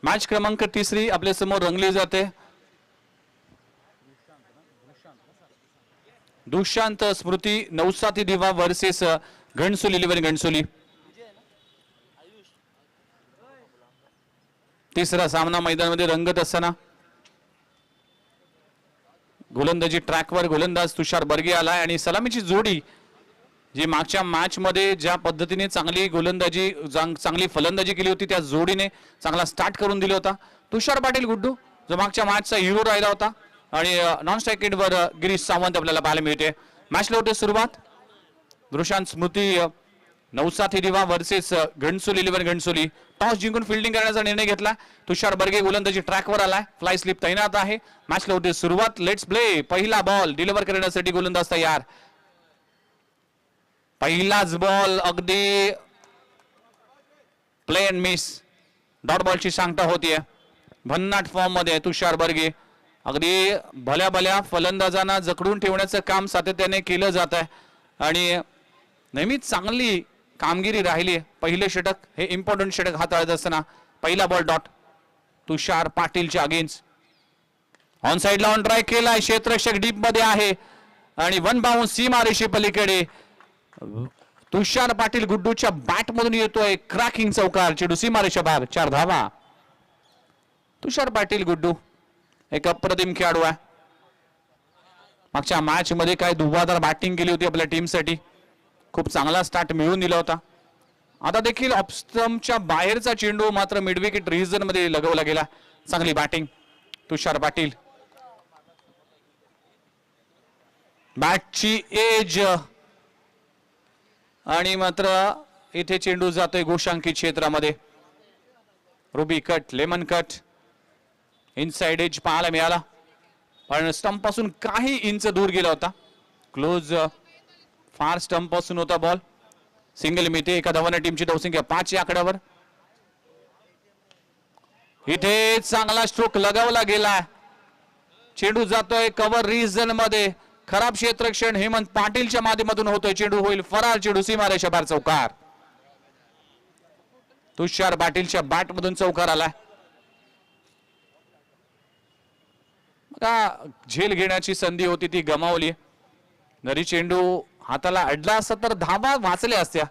Match क्रमांक 3 आपल्या समोर रंगली जाते. दुष्यंत स्मृती नवसाथी दिवा वर्सेस घणसोली 11 घणसोली. तिसरा सामना मैदानामध्ये रंगत असताना गोलंदाजी ट्रॅकवर गोलंदाज तुषार बर्गे आलाय आणि सलामीची जोडी जी मागच्या मॅच मध्ये ज्या पद्धतीने चांगली गोलंदाजी चांगली फलंदाजी केली होती त्या जोडीने चांगला स्टार्ट करून दिला होता. तुषार पाटील गुड्डू जो मागच्या मॅचचा हिरो राहिला होता आणि नॉन स्ट्राईक एंडवर गिरीश सावंत आपल्याला पाहायला मिळते. मॅचला होते सुरुवात. दुष्यंत स्मृती नवसाथी दिवा वर्सेस घणसोली 11 घणसोली. टॉस जिंकून फिल्डिंग करण्याचा निर्णय घेतला. तुषार बर्गे गोलंदाजी ट्रॅकवर आलाय. फ्लाय स्लिप तैनात आहे. मॅचला होते सुरुवात. Let's play. पहिला बॉल डिलिव्हर करण्यासाठी गोलंदाज तयार. पहिलाच बॉल अगदी प्ले अँड मिस. डॉट बॉलची सांगता होतीये. भन्नाट फॉर्म मध्ये तुषार बर्गे. अगदी भल्या भल्या फलंदाजांना जखडून ठेवण्याचं काम सातत्याने केलं जात आहे आणि नेहमीच चांगली कामगिरी राहिली. पहिले षटक हे इम्पॉर्टंट षटक हाताळत असताना पहिला बॉल डॉट तुषार पाटीलच्या अगेन्स्ट. ऑन साइडला ऑन ट्राय केलाय. क्षेत्ररक्षक डीप मध्ये आहे आणि वन बाउन्स सीमारेषे पलीकडे. तुषार पाटील गुड्डूच्या बॅट मधून येतोय क्रॅकिंग चौकार. चेंडू सीमारेषा बाहेर. 4 धावा. तुषार पाटील गुड्डू एक अप्रतिम खेळाडू आहे. मागच्या मॅच मध्ये काय धुवाधार बॅटिंग केली होती आपल्या टीमसाठी. खूप चांगला स्टार्ट मिळवून दिला होता. आता देखील ऑफस्टंपच्या बाहेरचा चेंडू मात्र मिड विकेट रिजन मध्ये लगवला गेला. चांगली बॅटिंग तुषार पाटील. बॅटची एज आणि मात्र इथे चेंडू जातोय गोशांकित क्षेत्रामध्ये. Ruby cut lemon cut inside edge पाहायला मिळाला पण स्टंप पासून काही इंच दूर गेला होता. क्लोज फार स्टंप पासून होता बॉल. सिंगल मिळते. एका धावाने टीमची धावसंख्या 5 या आकड्यावर. इथे चांगला स्ट्रोक लगावला गेला. चेंडू जातोय कव्हर रिजन मध्ये. खराब क्षेत्ररक्षण हेमंत पाटीलच्या माध्यमातून होतोय. चेंडू होईल फरार. चेंडू सीमारेषा बाहेर. चौकार. तुषार पाटीलच्या बॅट मधून चौकार आलाय. झेल घेण्याची संधी होती ती गमावली. जरी चेंडू हाताला अडला असता तर धावा वाचल्या असत्या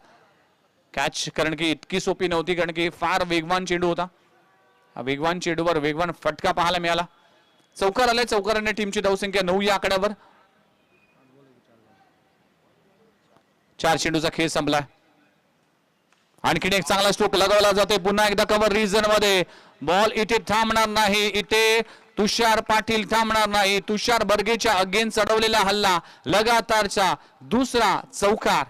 कॅच, कारण की इतकी सोपी नव्हती, कारण की फार वेगवान चेंडू होता. वेगवान चेंडूवर वेगवान फटका पाहायला मिळाला. चौकार आलाय. चौकाराने टीमची धावसंख्या 9 या आकड्यावर. 4 चेंडूचा खेळ संपला. आणखीन एक चांगला स्ट्रोक लगावला जातोय. पुन्हा एकदा कव्हर रिजन मध्ये. बॉल इथे थांबणार नाही. इथे तुषार पाटील थांबणार नाही. तुषार बर्गेच्या अगेन्स्ट चढवलेला हल्ला लगातारचा दुसरा चौकार.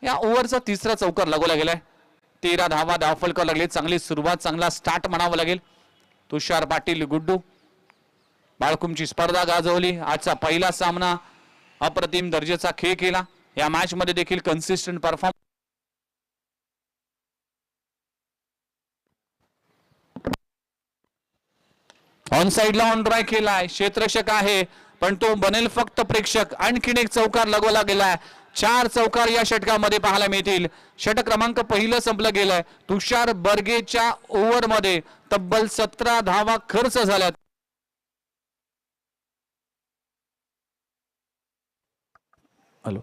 या ओव्हरचा तिसरा चौकार लगवला गेलाय. 13 धावा धावफलक लागले. चांगली सुरुवात, चांगला स्टार्ट म्हणावं लागेल. तुषार पाटील गुड्डू बाळकुमची स्पर्धा गाजवली. आजचा पहिला सामना अप्रतिम दर्जाचा खेळ केला. या मॅच मध्ये देखील कन्सिस्टंट परफॉर्म. ऑन साइडला ऑन ट्राय केलाय. क्षेत्ररक्षक आहे पण तो बनेल फक्त प्रेक्षक. आणखीन एक चौकार लगवला गेलाय. 4 चौकार या षटकामध्ये पाहायला मिळतील. षटक क्रमांक पहिलं संपलं गेलंय. तुषार बर्गेच्या ओव्हर मध्ये तब्बल 17 धावा खर्च झाल्यात. हॅलो.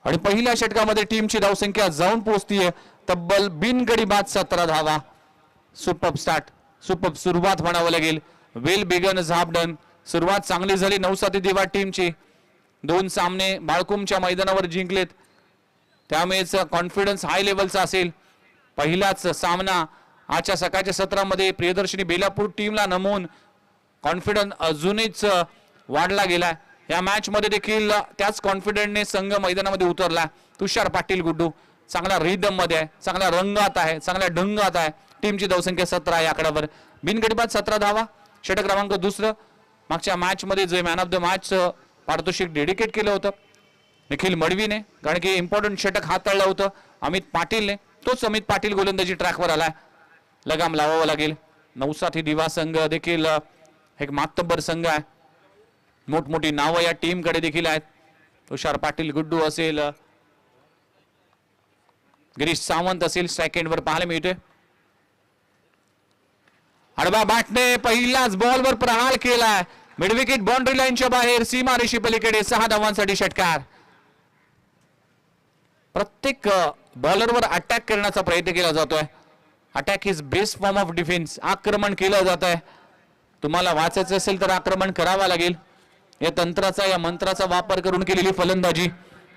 आणि पहिल्या षटकामध्ये टीमची धावसंख्या जाऊन पोहोचतीये तब्बल बिनगडी बाद 17 धावा. सुपर स्टार्ट, सुपर सुरुवात म्हणावं लागेल. Well begun half done. सुरुवात चांगली झाली नवसाथी दिवा टीमची. 2 सामने बाळकुमच्या मैदानावर जिंकलेत, त्यामुळेच कॉन्फिडन्स हाय लेवलचा असेल. पहिलाच सामना आजच्या सकाळच्या सत्रामध्ये प्रियदर्शनी बेलापूर टीमला नमवून कॉन्फिडन्स अजूनच वाढला गेला. या मॅच मध्ये देखील त्याच कॉन्फिडन्सने संघ मैदानामध्ये उतरला. तुषार पाटील गुड्डू चांगला रिदम मध्ये आहे, चांगल्या रंगात आहे, चांगल्या ढंगात आहे. टीमची धावसंख्या 17 या आकड्यावर. बिनगडी बाद 17 धावा. षटक क्रमांक दुसरं. मागच्या मॅच मध्ये जे मॅन ऑफ द मॅच पारितोषिक डेडिकेट केलं होतं निखिल मडवीने, कारण की इम्पॉर्टंट षटक हाताळलं होतं अमित पाटीलने. तोच अमित पाटील गोलंदाजी ट्रॅकवर आलाय. लगाम लावावं लागेल. नवसाथी दिवा संघ देखील एक मातब्बर संघ आहे. मोठमोठी नावं या टीम कडे देखील आहेत. तुषार पाटील गुड्डू असेल, गिरीश सावंत असेल, स्ट्राईक एंडवर पाहायला मिळते. आडवा बॅटने पहिल्याच बॉलवर प्रहार केलाय. मिड विकेट बाउंड्री लाईनच्या बाहेर, सीमारेषी पलीकडे 6 धावांसाठी षटकार. प्रत्येक बॉलरवर अटॅक करण्याचा प्रयत्न केला जातोय. Attack is best form of defence. आक्रमण केलं जात आहे. तुम्हाला वाचायचं असेल तर आक्रमण करावा लागेल. या तंत्राचा, या मंत्राचा वापर करून केलेली फलंदाजी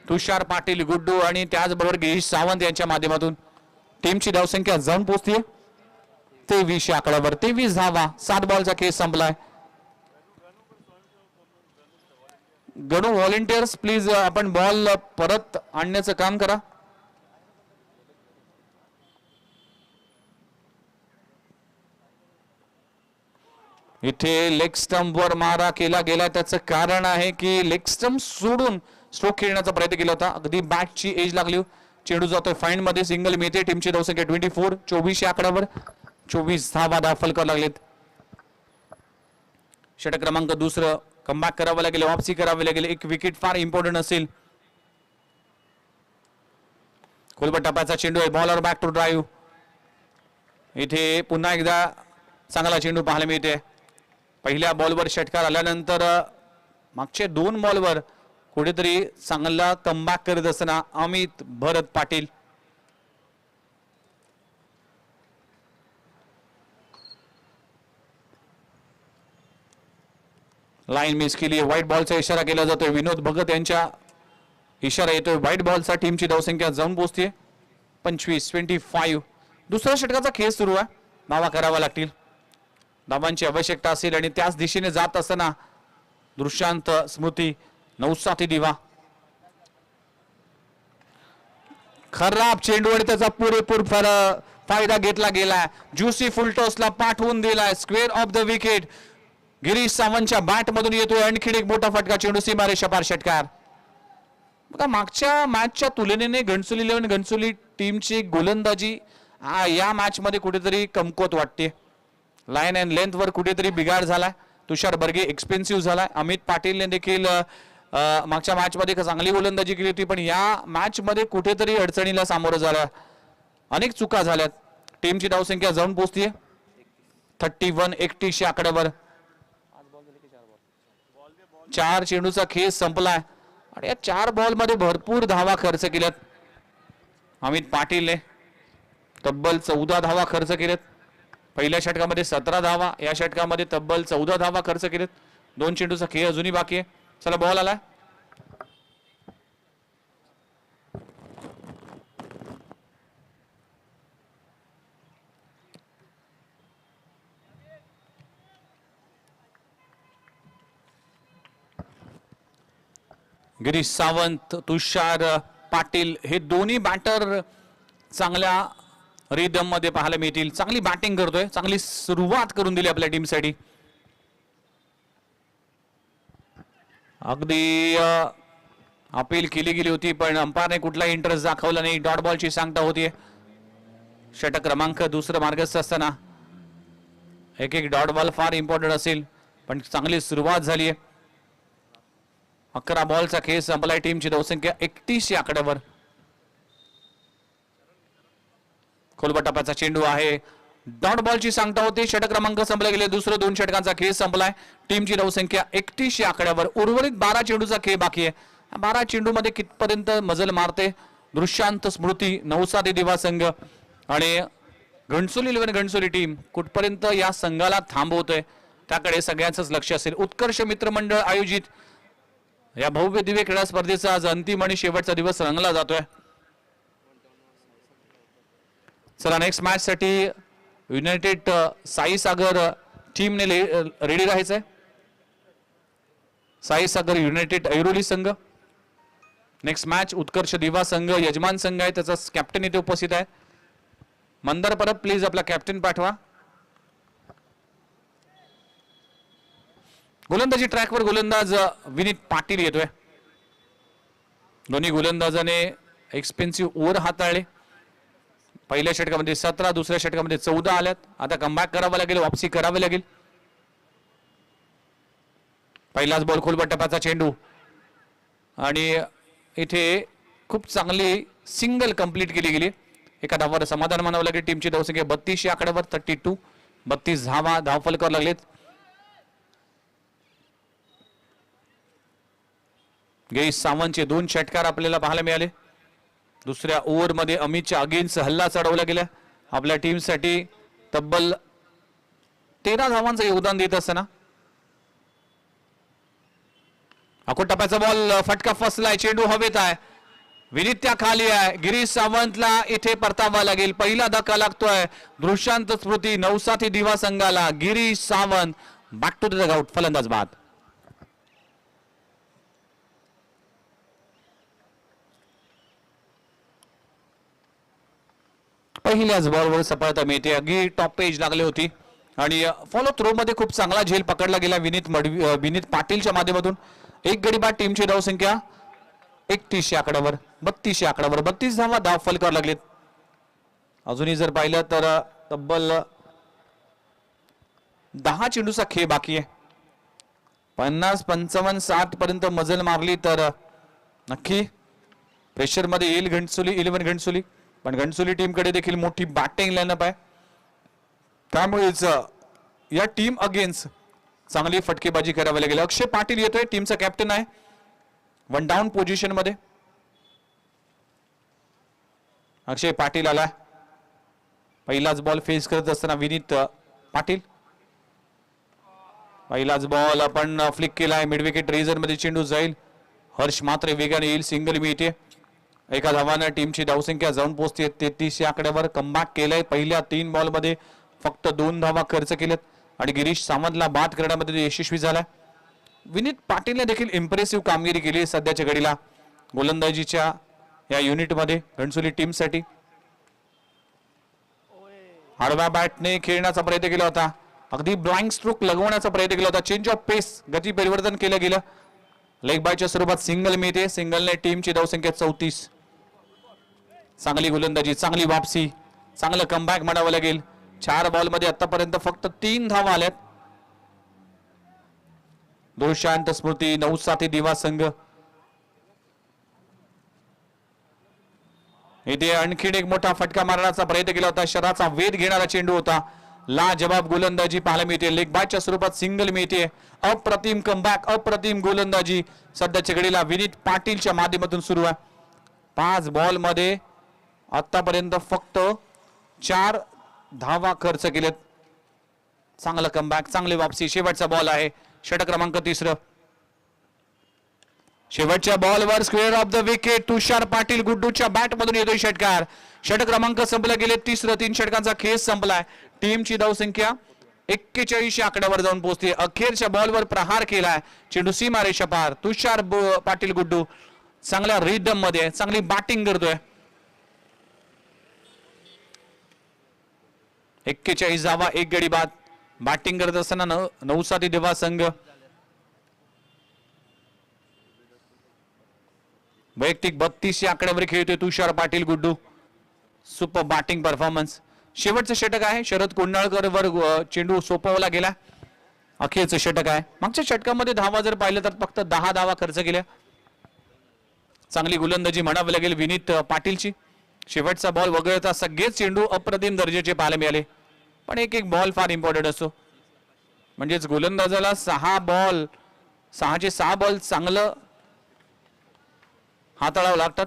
तुषार पाटील, गुड्डू आणि त्याचबरोबर गिरीश सावंत यांच्या माध्यमातून टीमची धावसंख्या जाऊन पोहोचतीये 23 या आकड्यावर. 23 धावा, 7 बॉलचा खेळ संपलाय. गणू व्हॉलेंटियर्स प्लीज आपण बॉल परत आणण्याचं काम करा. इथे लेग स्टंपवर मारा केला गेला. त्याचं कारण आहे की लेग स्टंप सोडून स्ट्रोक खेळण्याचा प्रयत्न केला होता. अगदी बॅटची एज लागली. चेंडू जातोय फाईन मध्ये, सिंगल मिळते. टीमची धावसंख्या 24. 24 या आकड्यावर 24 धावा दाखल करावं लागलेत. षटक क्रमांक दुसरं. कमबॅक करावं लागेल, वापसी करावी लागेल. एक विकेट फार इम्पॉर्टंट असेल. खोलबट टप्प्याचा चेंडू आहे. Bowler back to drive. इथे पुन्हा एकदा चांगला चेंडू पाहायला मिळते. पहिल्या बॉलवर षटकार आल्यानंतर मागचे 2 बॉलवर कुठेतरी चांगला कमबॅक करत असताना अमित भरत पाटील. लाईन मिस केली. व्हाईट बॉलचा इशारा केला जातोय. विनोद भगत यांच्या इशारा येतोय व्हाईट बॉलचा. टीमची धावसंख्या जाऊन पोहोचते 25. दुसऱ्या षटकाचा खेळ सुरू आहे. धावा करावा लागतील. धावांची आवश्यकता असेल आणि त्याच दिशेने जात असताना दृश्यांत स्मृती, नवसाथी दिवा. खराब चेंडू आणि त्याचा पुरेपूर फायदा घेतला गेला. ज्युसी फुलटॉसला पाठवून दिलाय. Square off the wicket Girish सावंतच्या बॅट मधून येतोय. आणखीन एक मोठा फटका. चेंडू सीमारेषा पार षटकार. बघा मागच्या मॅचच्या तुलनेने घणसोली 11 घणसोली टीमची गोलंदाजी या मॅच मध्ये कुठेतरी कमकुवत वाटते. लाईन अँड लेंथ वर कुठेतरी बिघाड झालाय. तुषार बर्गे एक्सपेन्सिव्ह झालाय. अमित पाटीलने देखील मागच्या मॅच मध्ये चांगली गोलंदाजी केली होती, पण या मॅच मध्ये कुठेतरी अडचणीला सामोरं झाला. अनेक चुका झाल्यात. टीमची धावसंख्या जाऊन पोहोचतीये 31. 31 या आकड्यावर. 4 चेंडूचा खेळ संपलाय आणि या 4 बॉल मध्ये भरपूर धावा खर्च केल्यात. अमित पाटीलने तब्बल 14 धावा खर्च केल्यात. पहिल्या षटकामध्ये 17 धावा, या षटकामध्ये तब्बल 14 धावा खर्च केलेत. 2 चेंडूचा खेळ अजूनही बाकी आहे. चला बॉल आला. गिरीश सावंत, तुषार पाटील हे दोन्ही बॅटर चांगल्या रिदम मध्ये पाहायला मिळतील. चांगली बॅटिंग करतोय. चांगली सुरुवात करून दिली आपल्या टीमसाठी. अगदी अपील केली गेली होती पण अंपायरने कुठलाही इंटरेस्ट दाखवला नाही. डॉट बॉलची सांगता होतीये. षटक क्रमांक दुसरं मार्गस्थ असताना एक डॉट बॉल फार इम्पॉर्टंट असेल, पण चांगली सुरुवात झाली आहे. 11 बॉलचा खेळ संपलाय. टीमची धावसंख्या 31 या आकड्यावर. खोलबट टप्प्याचा चेंडू आहे. डॉट बॉलची सांगता होती. षटक क्रमांक संपले गेले. दुसरं 2 षटकांचा खेळ संपलाय. टीमची धावसंख्या 31 या आकड्यावर. उर्वरित 12 चेंडूचा खेळ बाकी आहे. 12 चेंडू मध्ये कितपर्यंत मजल मारते दृश्यांत स्मृती, नवसाथी दिवा संघ आणि घणसोली 11 घणसोली टीम कुठपर्यंत या संघाला थांबवतोय त्याकडे सगळ्यांचंच लक्ष असेल. उत्कर्ष मित्रमंडळ आयोजित या भव्य दिव्य क्रीडा स्पर्धेचा आज अंतिम आणि शेवटचा दिवस रंगला जातोय. चला नेक्स्ट मॅच साठी युनायटेड साई सागर टीमने रेडी राहायचंय. साई सागर युनायटेड ऐरोली संघ. नेक्स्ट मॅच उत्कर्ष दिवा संघ यजमान संघ आहे. त्याचा कॅप्टन इथे उपस्थित आहे. मंदार परब प्लीज आपला कॅप्टन पाठवा. गोलंदाजी ट्रॅकवर गोलंदाज विनीत पाटील येतोय. दोन्ही गोलंदाजाने एक्सपेन्सिव्ह ओव्हर हाताळले. पहिल्या षटकामध्ये 17, दुसऱ्या षटकामध्ये 14 आल्यात. आता कमबॅक करावं लागेल, वापसी करावी लागेल. पहिलाच बॉल खोलबट टप्प्याचा चेंडू आणि इथे खूप चांगली सिंगल कंप्लीट केली गेली. एका धावावर समाधान मानावं लागेल. टीमची धावसंख्या 32 या आकड्यावर. 32. 32 धावा धावफलकावर लागलेत. गिरीश सावंतचे 2 षटकार आपल्याला पाहायला मिळाले. दुसऱ्या ओव्हरमध्ये अमितच्या अगेन्स्ट हल्ला चढवला गेला. आपल्या टीमसाठी तब्बल 13 धावांचं योगदान देत असताना टप्प्याचा बॉल फटका फसलाय. चेंडू हवेत आहे. विनीत त्या खाली आहे. गिरीश सावंतला इथे परतावा लागेल. पहिला धक्का लागतोय दृश्यांत स्मृती नवसाथी दिवा संघाला. Girish Sawant back to the dugout. फलंदाज बाद. पहिल्याच बॉलवर सफलता मिळते. अगदी टॉप पेज लागली होती आणि फॉलो थ्रो मध्ये खूप चांगला झेल पकडला गेला विनीत पाटीलच्या माध्यमातून. एक गडी बाद. टीमची धावसंख्या 31 आकड्यावर 32 आकड्यावर 32 धावा धाव फलकावर लागलेत. अजूनही जर पाहिलं तर तब्बल 10 चेंडूचा खेळ बाकी आहे. 50 55 60 पर्यंत मजल मारली तर नक्की प्रेशर मध्ये येईल घणसोली 11 घणसोली. पण घणसोली टीम कडे देखील मोठी बॅटिंग लाईनअप आहे. त्यामुळेच या टीम अगेन्स्ट चांगली फटकेबाजी करावी लागेल. अक्षय पाटील येतोय. टीमचा कॅप्टन आहे. 1 डाऊन पोझिशन मध्ये अक्षय पाटील आला. पहिलाच बॉल फेस करत असताना विनीत पाटील. पहिलाच बॉल आपण फ्लिक केलाय. मिड विकेट रेझर मध्ये चेंडू जाईल. हर्ष मात्र वेगाने येईल. सिंगल मिळते. एका धावाने टीमची धावसंख्या जाऊन पोहोचते 33 आकड्यावर. कमबॅक केलंय. पहिल्या 3 बॉल मध्ये फक्त 2 धावा खर्च केल्यात आणि गिरीश सावंतला बाद करण्यामध्ये यशस्वी झालाय. विनीत पाटीलने देखील इम्प्रेसिव्ह कामगिरी केली सध्याच्या घडीला गोलंदाजीच्या या युनिटमध्ये घणसोली टीमसाठी. आडव्या बॅटने खेळण्याचा प्रयत्न केला होता. अगदी ब्लाइंड स्ट्रोक लगवण्याचा प्रयत्न केला होता. चेंज ऑफ पेस गती परिवर्तन केलं गेलं. लेग बायच्या स्वरूपात सिंगल मिळते. सिंगलने टीमची धावसंख्या 34. चांगली गोलंदाजी, चांगली वापसी, चांगलं कमबॅक म्हणावं लागेल. 4 बॉल मध्ये आतापर्यंत फक्त 3 धावा आल्यात. दृश्यांत स्मृती नवसाथी दिवा संघ इथे आणखीन एक मोठा फटका मारण्याचा प्रयत्न केला होता. शराचा वेध घेणारा चेंडू होता. लाजवाब गोलंदाजी पाहायला मिळते. लेग बायच्या स्वरूपात सिंगल मिळते. अप्रतिम कमबॅक, अप्रतिम गोलंदाजी सध्याच्या घडीला विनीत पाटीलच्या माध्यमातून सुरू आहे. 5 बॉल मध्ये आतापर्यंत फक्त 4 धावा खर्च केलेत. चांगला कमबॅक, चांगली वापसी. शेवटचा बॉल आहे. षटक क्रमांक 3. शेवटच्या बॉलवर square off the wicket. Tushar Patil गुड्डूच्या बॅट मधून येतोय षटकार. षटक क्रमांक संपला गेले. 3 षटकांचा खेळ संपलाय. टीमची धावसंख्या 41 आकड्यावर जाऊन पोहोचते. अखेरच्या बॉलवर प्रहार केलाय. चेंडू सीमा रेषा पार. तुषार पाटील गुड्डू चांगल्या रिदम मध्ये चांगली बॅटिंग करतोय. 41 धावा 1 गडी बाद. बॅटिंग करत असताना नवसाथी दिवा संघ वैयक्तिक 32 आकड्यावर खेळतोय Tushar Patil Guddu. Super batting performance. शेवटचं षटक आहे. शरद कोंडाळकर वर चेंडू सोपवला गेला. अखेरचं षटक आहे. मागच्या षटकामध्ये धावा जर पाहिलं तर फक्त 10 धावा खर्च केल्या. चांगली गोलंदाजी म्हणावी लागेल विनीत पाटीलची. शेवटचा बॉल वगळता सगळेच चेंडू अप्रतिम दर्जाचे पाहायला मिळाले. पण एक बॉल फार इम्पॉर्टंट असतो. म्हणजेच गोलंदाजाला 6 चे 6 बॉल चांगलं हाताळावं लागतात.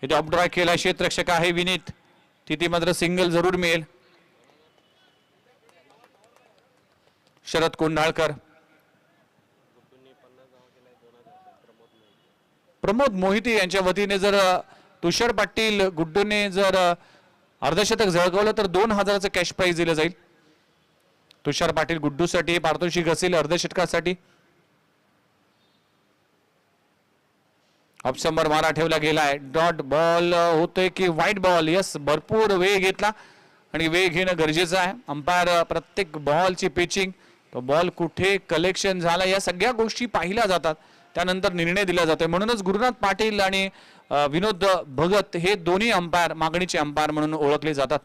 इथे ऑफड्राय केला. क्षेत्ररक्षक आहे विनीत. तिथे मात्र सिंगल जरूर मिळेल. शरद कोंडाळकर, प्रमोद मोहिते यांच्या वतीने जर तुषार पाटील गुड्डूने जर अर्धशतक झळकवलं तर 2000चं कॅश प्राइज दिलं जाईल. तुषार पाटील गुड्डूसाठी पारितोषिक असेल अर्धशतकासाठी. ऑप्शनवर मारा ठेवला गेलाय. डॉट बॉल होतोय की व्हाईट बॉल. यस, भरपूर वेळ घेतला आणि वेळ घेणं गरजेचं आहे. अंपायर प्रत्येक बॉलची पिचिंग, तो बॉल कुठे कलेक्शन झाला या सगळ्या गोष्टी पाहिल्या जातात. त्यानंतर निर्णय दिला जातोय. म्हणूनच गुरुनाथ पाटील आणि विनोद भगत हे दोन्ही अंपायर मागणीचे अंपायर म्हणून ओळखले जातात.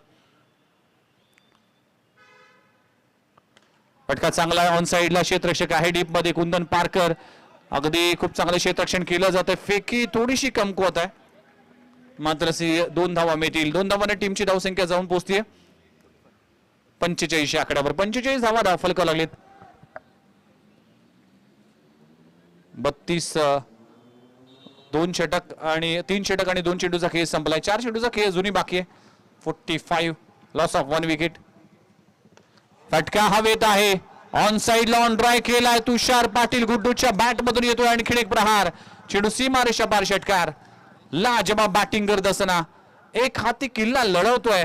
फटका चांगला ऑन साइडला. क्षेत्ररक्षक आहे डीप मध्ये कुंदन पारकर. अगदी खूप चांगलं क्षेत्ररक्षण केलं जातं. फेकी थोडीशी कमकुवत आहे. मात्र 2 धावा मिळतील. 2 धावाने टीमची धावसंख्या जाऊन पोहोचतीये 45 आकड्यावर. 45 धावा फलकाव लागलेत. 32 2 षटक आणि 3 षटक आणि 2 चेंडूचा खेळ संपलाय. 4 चेंडूचा खेळ अजूनही बाकी आहे. 45 लॉस ऑफ 1 विकेट. फटका हवेत आहे. ऑन साइडला ऑन ड्राय केलाय तुषार पाटील. गुड्डूच्या बॅट मधून येतोय आणखीन एक प्रहार. चेंडू सीमारेषा पार. षटकार लाजबाब बॅटिंग करत असताना एक हाती किल्ला लढवतोय.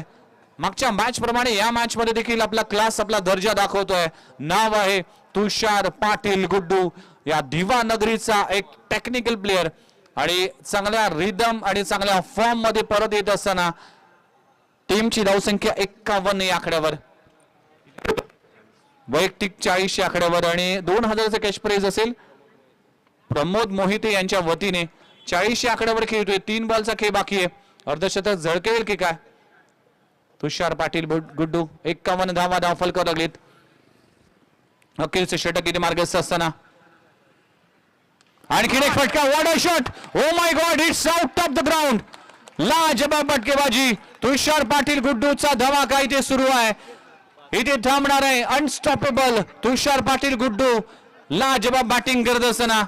मागच्या मॅच प्रमाणे या मॅच मध्ये देखील आपला क्लास आपला दर्जा दाखवतोय. नाव आहे तुषार पाटील गुड्डू. या दिवा नगरीचा एक टेक्निकल प्लेअर आणि चांगल्या रिदम आणि चांगल्या फॉर्म मध्ये परत येत असताना टीमची धावसंख्या 51 या आकड्यावर. वैयक्तिक 40 आकड्यावर आणि 2000चं कॅश प्राइज असेल. प्रमोद मोहिते यांच्या वतीने 40 आकड्यावर खेळतोय. 3 बॉलचा खेळ बाकी आहे. अर्धशतक झळकेल की काय. तुषार पाटील गुड्डू 51 धावा धाव फलकावर लागलीत. अखेरचे षटक इथे मार्गस्थ असताना आणखीन एक फटका. What a shot. Oh my God, it's out of the ground. लाजबाब फटकेबाजी. तुषार पाटील गुड्डूचा धमाका इथे सुरू आहे. इथे थांबणार आहे अनस्टॉपेबल तुषार पाटील गुड्डू. लाजबाब बॅटिंग करत असताना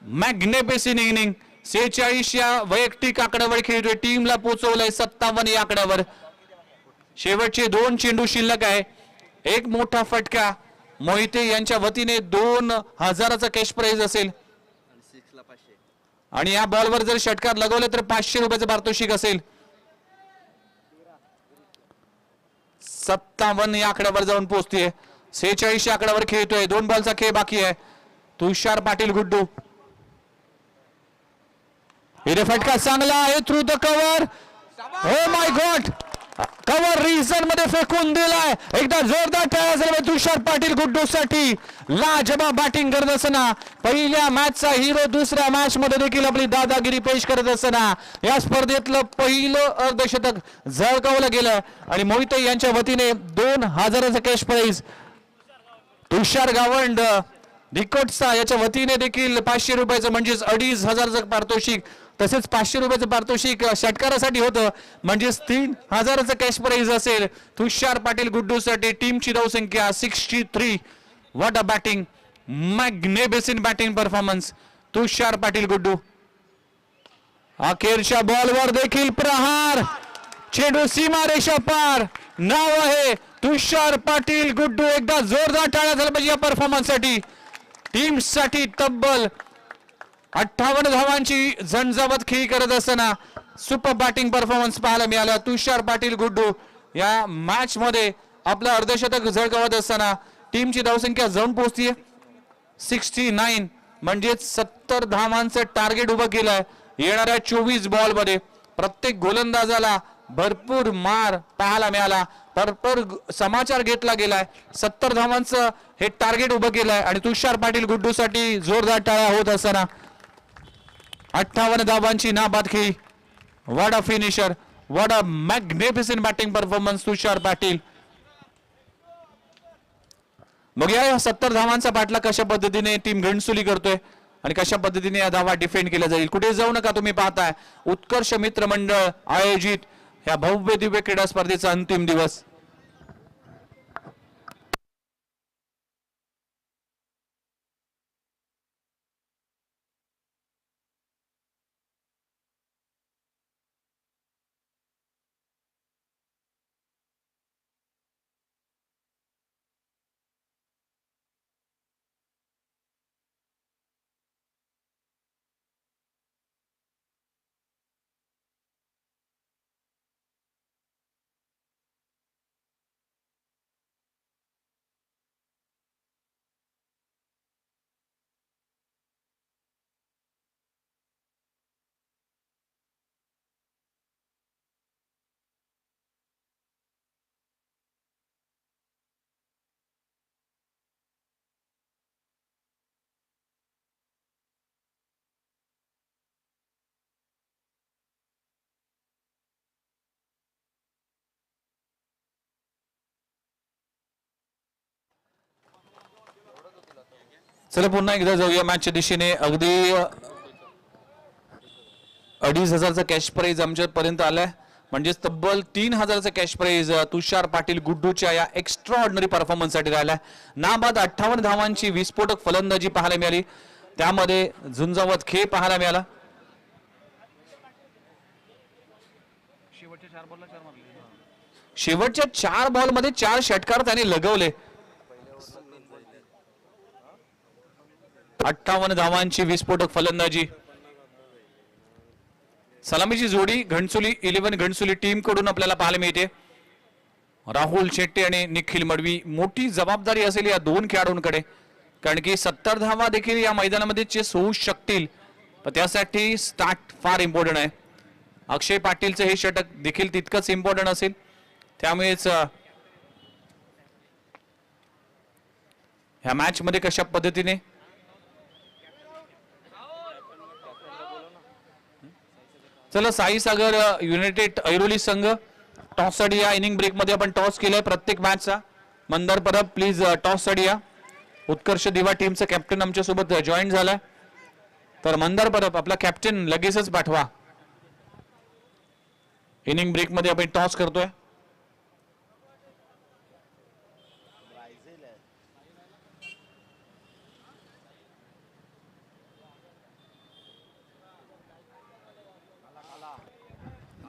मॅग्निफिसेंट इनिंग. 46 या वैयक्तिक आकड्यावर खेळतोय. टीमला पोहोचवलंय 57 या आकड्यावर. शेवटचे 2 चेंडू शिल्लक आहे. एक मोठा फटका मोहिते यांच्या वतीने 2000चा कॅश प्राइज असेल आणि या बॉलवर जर षटकार लगवले तर 500 रुपयाचं पारितोषिक असेल. 57 या आकड्यावर जाऊन पोहोचतीये. 46 आकड्यावर खेळतोय. 2 बॉलचा खेळ बाकी आहे. तुषार पाटील गुड्डू. इथे फटका चांगला आहे through the cover. O my God, cover reason मध्ये फेकून दिलाय. एकदा जोरदार टाळ्या झाल्या तुषार पाटील गुड्डू साठी. लाजबाब बॅटिंग करत असताना पहिल्या मॅचचा हिरो दुसऱ्या मॅच मध्ये देखील आपली दादागिरी पेश करत असताना या स्पर्धेतलं पहिलं अर्धशतक झळकावलं गेलं आणि मोहिते यांच्या वतीने 2000चं कॅश प्राइज. तुषार गावंड दिकोटचा याच्या वतीने देखील 500 रुपयाचं म्हणजेच 2500चं पारितोषिक तसेच 500 रुपयाचं पारितोषिक षटकारासाठी होतं म्हणजेच 3000चं कॅश प्राइज असेल तुषार पाटील गुड्डूसाठी. टीमची धावसंख्या 63. What a batting. Magnificent batting performance Tushar Patil Guddu. अखेरच्या बॉलवर देखील प्रहार. चेंडू सीमारेषा पार. नाव आहे तुषार पाटील गुड्डू. एकदा जोरदार टाळ्या झाल्या पाहिजे या परफॉर्मन्स साठी. टीम साठी तब्बल 58 धावांची झंझावत खेळी करत असताना सुपर बॅटिंग परफॉर्मन्स पाहायला मिळाला. तुषार पाटील गुड्डू या मॅच मध्ये आपलं अर्धशतक झळकावत असताना टीमची धावसंख्या जाऊन पोहोचतीये 69 म्हणजेच 70 धावांचं टार्गेट उभं केलंय. येणाऱ्या 24 बॉल मध्ये प्रत्येक गोलंदाजाला भरपूर मार पाहायला मिळाला. भरपूर समाचार घेतला गेलाय. 70 धावांचं हे टार्गेट उभं केलंय आणि तुषार पाटील गुड्डू साठी जोरदार टाळ्या होत असताना 58 धावांची नाबाद खेळी. What a finisher. What a magnificent batting performance Tushar Patil. मग या 70 धावांचा पाठला कशा पद्धतीने टीम घणसुली करतोय आणि कशा पद्धतीने या धावा डिफेंड केल्या जाईल. कुठे जाऊ नका. तुम्ही पाहताय उत्कर्ष मित्र मंडळ आयोजित या भव्य दिव्य क्रीडा स्पर्धेचा अंतिम दिवस. चला पुन्हा एकदा जाऊया मॅचच्या दिशेने. अगदी 2,500चा कॅश प्राइज आमच्यापर्यंत आलाय, म्हणजेच तब्बल 3,000चा कॅश प्राइज तुषार पाटील गुड्डूच्या या एक्स्ट्रा ऑर्डिनरी परफॉर्मन्ससाठी राहिलाय. नाबाद 58 धावांची विस्फोटक फलंदाजी पाहायला मिळाली, त्यामध्ये झुंजावत खेळ पाहायला मिळाला. शेवटच्या 4 बॉलमध्ये 4 षटकार त्याने लगवले. 58 धावांची विस्फोटक फलंदाजी. सलामीची जोडी घणसोली 11 घणसोली टीम कडून आपल्याला पाहायला मिळते. राहुल शेट्टे आणि निखिल मडवी. मोठी जबाबदारी असेल या दोन खेळाडूंकडे, कारण की 70 धावा देखील या मैदानामध्ये चेस होऊ शकतील, पण त्यासाठी स्टार्ट फार इम्पॉर्टंट आहे. अक्षय पाटीलचं हे षटक देखील तितकंच इम्पॉर्टंट असेल, त्यामुळेच ह्या मॅच मध्ये कशा पद्धतीने चला साई सागर युनायटेड ऐरोली संघ टॉस साठी या इनिंग ब्रेक मध्ये आपण टॉस केलाय प्रत्येक मॅचचा. मंदार परब प्लीज टॉस साठी या. उत्कर्ष दिवा टीमचा कॅप्टन आमच्या सोबत जॉईन झालाय, तर मंदार परब आपला कॅप्टन लगेचच पाठवा. इनिंग ब्रेक मध्ये आपण टॉस करतोय.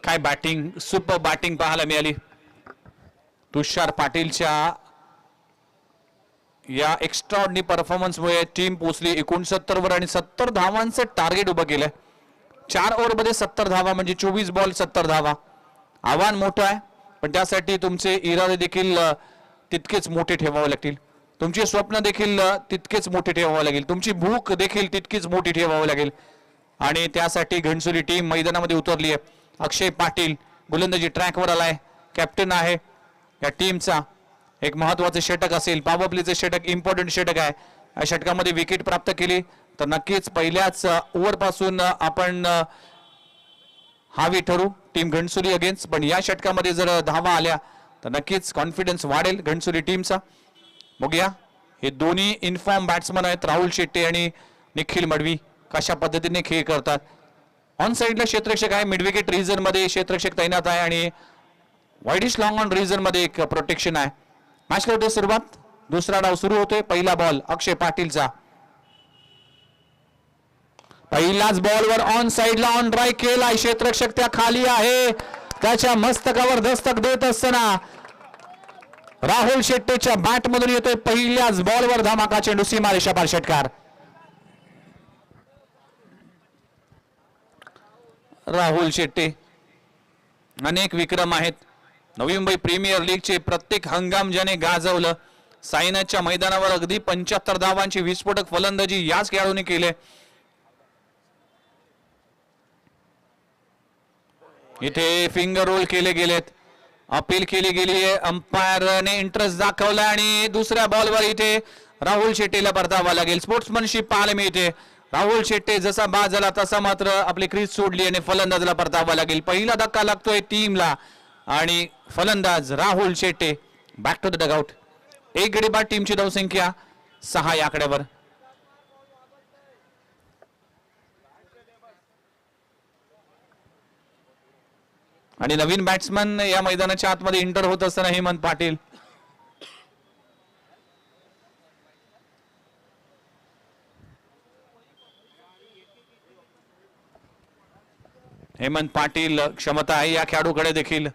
काय बॅटिंग, सुपर बॅटिंग पाहायला मिळाली तुषार पाटीलच्या या एक्स्ट्रा ऑर्डिनरी परफॉर्मन्समुळे टीम पोहोचली 69 वर आणि 70 धावांचं टार्गेट उभं केलंय. 4 ओव्हरमध्ये 70 धावा म्हणजे 24 बॉल 70 धावा. आव्हान मोठं आहे, पण त्यासाठी तुमचे इरादे देखील तितकेच मोठे ठेवावे लागतील. तुमचे स्वप्न देखील तितकेच मोठे ठेवावे लागेल. तुमची भूक देखील तितकीच मोठी ठेवावी लागेल, आणि त्यासाठी घणसोली टीम मैदानामध्ये उतरली आहे. अक्षय पाटील गोलंदाजी ट्रॅकवर आलाय, कॅप्टन आहे या टीमचा. एक महत्वाचं षटक असेल, पॉवर प्लेचं षटक इम्पॉर्टंट षटक आहे. या षटकामध्ये विकेट प्राप्त केली तर नक्कीच पहिल्याच ओव्हर पासून आपण हावी ठरू टीम घणसोली अगेन्स्ट. पण या षटकामध्ये जर धावा आल्या तर नक्कीच कॉन्फिडन्स वाढेल घणसोली टीमचा. बघूया हे दोन्ही इन्फॉर्म बॅट्समन आहेत, राहुल शेट्टे आणि निखिल मडवी, कशा पद्धतीने खेळ करतात. ऑन साइडला क्षेत्ररक्षक आहे, मिड विकेट रिजन मध्ये क्षेत्ररक्षक तैनात आहे, आणि वाईडिश लॉंग ऑन रिजन मध्ये एक प्रोटेक्शन आहे. मॅचला होते सुरुवात, दुसरा डाव सुरू होतोय. पहिला बॉल अक्षय पाटीलचा. पहिल्याच बॉलवर ऑन साइडला ऑन ड्राईव्ह केला, क्षेत्ररक्षक त्या खाली आहे, त्याच्या मस्तकावर दस्तक देत असताना राहुल शेट्टेच्या बॅट मधून येतोय पहिल्याच बॉलवर धमाका चेंडू, सीमारेषा पार षटकार. राहुल शेट्टे अनेक विक्रम आहेत. नवी मुंबई प्रीमियर लीगचे प्रत्येक हंगाम ज्याने गाजवलं, सायनाच्या मैदानावर अगदी 75 धावांची विस्फोटक फलंदाजी याच खेळाडूने केले. इथे फिंगर रोल केले गेलेत, अपील केली गेली आहे, अंपायरने इंटरेस्ट दाखवला, आणि दुसऱ्या बॉलवर इथे राहुल शेट्टीला परतावा लागेल. स्पोर्ट्समनशिप पाहायला मिळते. राहुल शेट्टे जसा बाद झाला तसा मात्र आपली क्रीज सोडली आणि फलंदाजला परतावा लागेल. पहिला धक्का लागतोय टीमला, आणि फलंदाज Rahul Shette back to the dugout. एक गडी बाद, टीमची धावसंख्या 6 या आकड्यावर. आणि नवीन बॅट्समन या मैदानाच्या आतमध्ये एंटर होत असताना हेमंत पाटील. हेमंत पाटील क्षमता आहे या खेळाडूकडे देखील.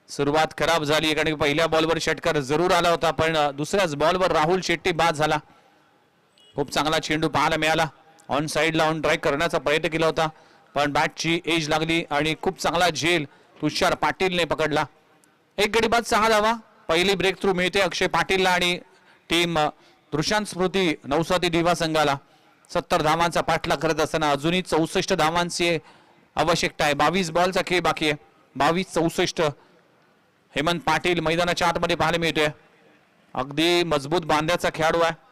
सुरुवात खराब झाली, कारण पहिल्या बॉलवर षटकार जरूर आला होता, पण दुसऱ्याच बॉलवर राहुल शेट्टी बाद झाला. खूप चांगला चेंडू पाहायला मिळाला. ऑन साइडला ऑन ड्राईव्ह करण्याचा प्रयत्न केला होता, पण बॅटची एज लागली आणि खूप चांगला झेल तुषार पाटीलने पकडला. एक गडी बाद 6 धावा. पहिली ब्रेक थ्रू मिळते अक्षय पाटीलला, आणि टीम दृशांत स्मृती नवसाती दिवा संघाला 70 धावांचा पाठलाग करत असताना अजूनही 64 धावांची आवश्यकता आहे. 22 बॉलचा खेळ बाकी आहे. 22-64. हेमंत पाटील मैदानाच्या आतमध्ये पाहायला मिळतोय. अगदी मजबूत बांध्याचा खेळाडू आहे.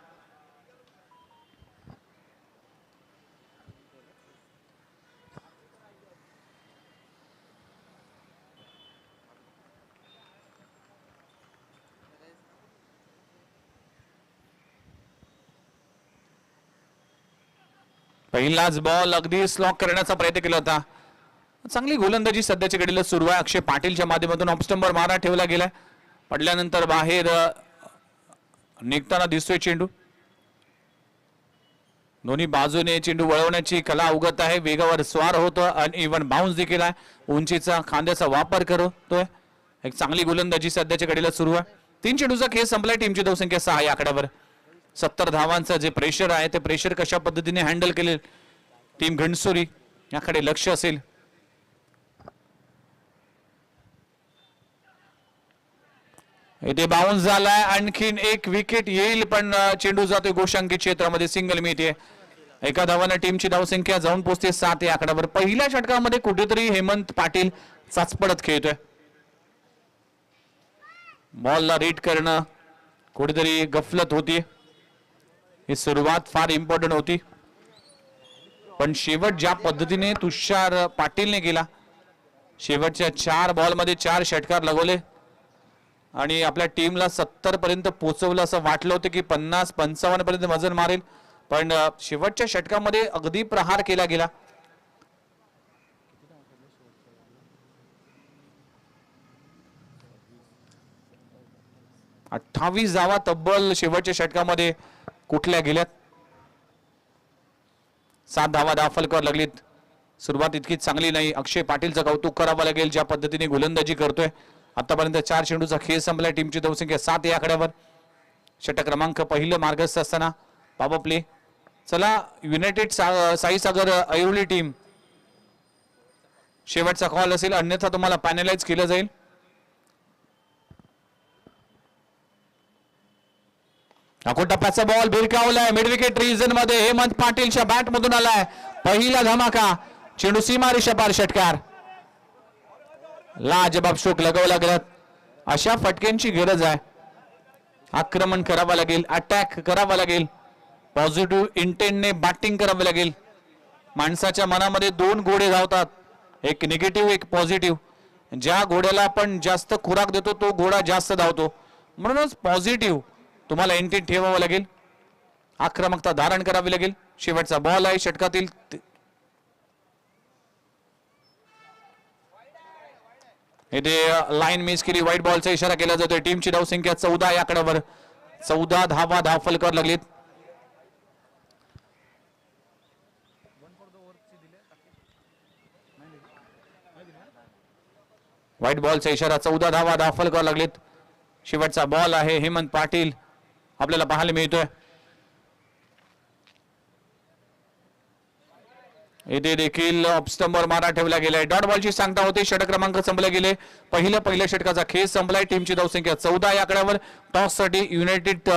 पहिलाच बॉल अगदी स्लॉक करण्याचा प्रयत्न केला होता. चांगली गोलंदाजी सध्याच्या घडीला सुरू आहे. अक्षय पाटीलच्या माध्यमातून ऑफस्टंबर मारा ठेवला गेलाय. पडल्यानंतर बाहेर निघताना दिसतोय चेंडू. दोन्ही बाजूने चेंडू वळवण्याची कला उगत आहे. वेगावर स्वार होतो आणि इव्हन बाउन्स देखील आहे. उंचीचा खांद्याचा वापर करतोय. एक चांगली गोलंदाजी सध्याच्या घडीला सुरू आहे. 3 चेंडूचा खेळ संपलाय. टीमची धावसंख्या 6 या आकड्यावर. 70 धावांचं जे प्रेशर आहे ते प्रेशर कशा पद्धतीने हँडल केले टीम घणसोली याकडे लक्ष असेल. इथे बाउन्स झालाय. आणखीन एक विकेट येईल पण चेंडू जातोय गोशांकित क्षेत्रामध्ये. सिंगल मिळते. एका धावाने टीमची धावसंख्या जाऊन पोहोचते 7 या आकड्यावर. पहिल्या षटकामध्ये कुठेतरी हेमंत पाटील चाचपडत खेळतोय. बॉलला रीड करणं कुठेतरी गफलत होती. ही सुरुवात फार इम्पॉर्टंट होती पण शेवट ज्या पद्धतीने तुषार पाटीलने केला. शेवटच्या 4 बॉलमध्ये 4 षटकार लगवले आणि आपल्या टीमला 70 पर्यंत पोहोचवलं. असं वाटलं होतं की 50-55 पर्यंत वजन मारेल पण शेवटच्या षटकामध्ये अगदी प्रहार केला गेला. - 28 धावा तब्बल शेवटच्या षटकामध्ये कुठल्या गेल्यात. 7 धावा दाफलकर लागलीत. सुरुवात इतकी चांगली नाही. अक्षय पाटीलचं कौतुक करावं लागेल ज्या पद्धतीने गोलंदाजी करतोय. आतापर्यंत 4 चेंडूचा खेळ संपलाय. टीमची धावसंख्या 7 या आकड्यावर. षटक क्रमांक पहिलं मार्गस्थ असताना पॉवर प्ले. चला युनायटेड साईसागर ऐरोली टीम शेवटचा कॉल असेल अन्यथा तुम्हाला पॅनलाइज केलं जाईल. टप्प्याचा बॉल भिरकावलाय मिड विकेट रिजन मध्ये. हेमंत पाटीलच्या बॅट मधून आलाय पहिला धमाका. चेंडू सीमारेषा पार. षटकार. लाजबाब स्ट्रोक लगावला गेला. अशा फटक्यांची गरज आहे. आक्रमण करावं लागेल. अटॅक करावा लागेल. पॉझिटिव्ह इंटेंटने बॅटिंग करावं लागेल. माणसाच्या मनामध्ये 2 घोडे धावतात. एक निगेटिव्ह एक पॉझिटिव्ह. ज्या घोड्याला आपण जास्त खुराक देतो तो घोडा जास्त धावतो. म्हणूनच पॉझिटिव्ह तुम्हाला इंटेंट ठेवावं लागेल. आक्रमकता धारण करावी लागेल. शेवटचा बॉल आहे षटकातील. इथे लाईन मिस केली. व्हाईट बॉलचा इशारा केला जातोय. टीमची धावसंख्या 14 या आकड्यावर. 14 धावा दाफलकर लागलीत. व्हाईट बॉलचा इशारा. 14 धावा दाफलकर लागलीत. शेवटचा बॉल आहे. हेमंत पाटील आपल्याला पाहायला मिळतोय. इथे देखील ऑफस्टंबर मारा ठेवला गेलाय. डॉट बॉलची सांगता होते. षटक क्रमांक संपले गेले. पहिल्या षटकाचा खेळ संपलाय. टीमची धावसंख्या 14 या आकड्यावर. टॉस साठी युनायटेड